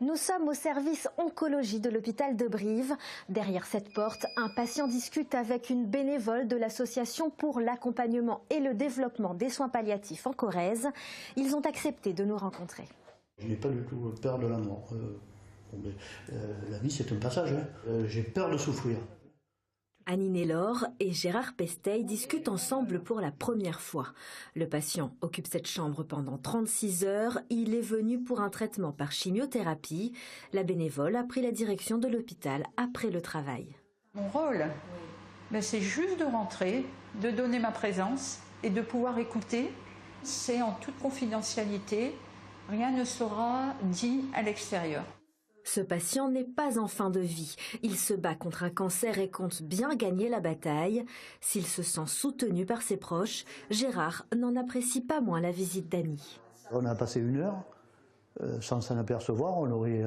Nous sommes au service oncologie de l'hôpital de Brive. Derrière cette porte, un patient discute avec une bénévole de l'association pour l'accompagnement et le développement des soins palliatifs en Corrèze. Ils ont accepté de nous rencontrer. Je n'ai pas du tout peur de la mort. La vie, c'est un passage. J'ai peur de souffrir. Annie Nélor et Gérard Pestey discutent ensemble pour la première fois. Le patient occupe cette chambre pendant 36 heures. Il est venu pour un traitement par chimiothérapie. La bénévole a pris la direction de l'hôpital après le travail. Mon rôle, c'est juste de rentrer, de donner ma présence et de pouvoir écouter. C'est en toute confidentialité. Rien ne sera dit à l'extérieur. Ce patient n'est pas en fin de vie. Il se bat contre un cancer et compte bien gagner la bataille. S'il se sent soutenu par ses proches, Gérard n'en apprécie pas moins la visite d'Annie. On a passé 1 heure, sans s'en apercevoir. On aurait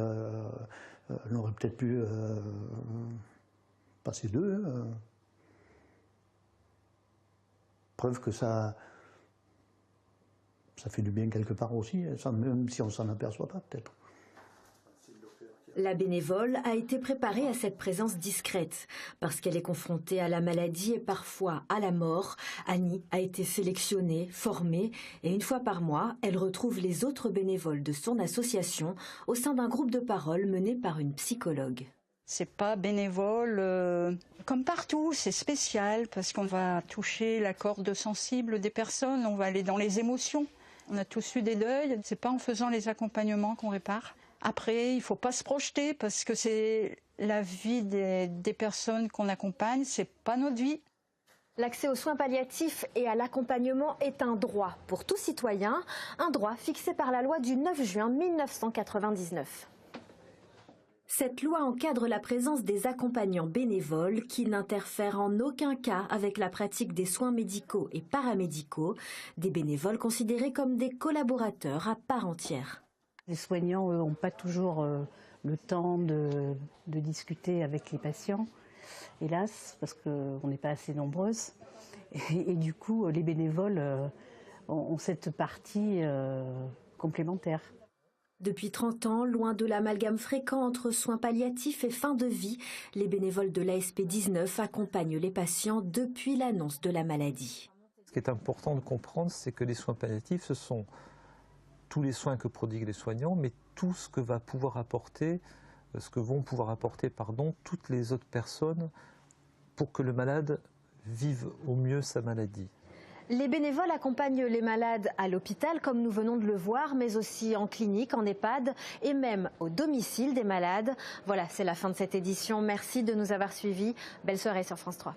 peut-être pu passer 2. Preuve que ça fait du bien quelque part aussi, même si on ne s'en aperçoit pas peut-être. La bénévole a été préparée à cette présence discrète. Parce qu'elle est confrontée à la maladie et parfois à la mort, Annie a été sélectionnée, formée et 1 fois par mois, elle retrouve les autres bénévoles de son association au sein d'un groupe de parole mené par une psychologue. C'est pas bénévole comme partout, c'est spécial parce qu'on va toucher la corde sensible des personnes, on va aller dans les émotions. On a tous eu des deuils, c'est pas en faisant les accompagnements qu'on répare. Après, il ne faut pas se projeter parce que c'est la vie des personnes qu'on accompagne, ce n'est pas notre vie. L'accès aux soins palliatifs et à l'accompagnement est un droit pour tout citoyen, un droit fixé par la loi du 9 juin 1999. Cette loi encadre la présence des accompagnants bénévoles qui n'interfèrent en aucun cas avec la pratique des soins médicaux et paramédicaux, des bénévoles considérés comme des collaborateurs à part entière. Les soignants n'ont pas toujours le temps de discuter avec les patients, hélas, parce qu'on n'est pas assez nombreuses. Et du coup, les bénévoles ont cette partie complémentaire. Depuis 30 ans, loin de l'amalgame fréquent entre soins palliatifs et fin de vie, les bénévoles de l'ASP 19 accompagnent les patients depuis l'annonce de la maladie. Ce qui est important de comprendre, c'est que les soins palliatifs, ce sont tous les soins que prodiguent les soignants, mais tout ce que vont pouvoir apporter toutes les autres personnes pour que le malade vive au mieux sa maladie. Les bénévoles accompagnent les malades à l'hôpital, comme nous venons de le voir, mais aussi en clinique, en EHPAD et même au domicile des malades. Voilà, c'est la fin de cette édition. Merci de nous avoir suivis. Belle soirée sur France 3.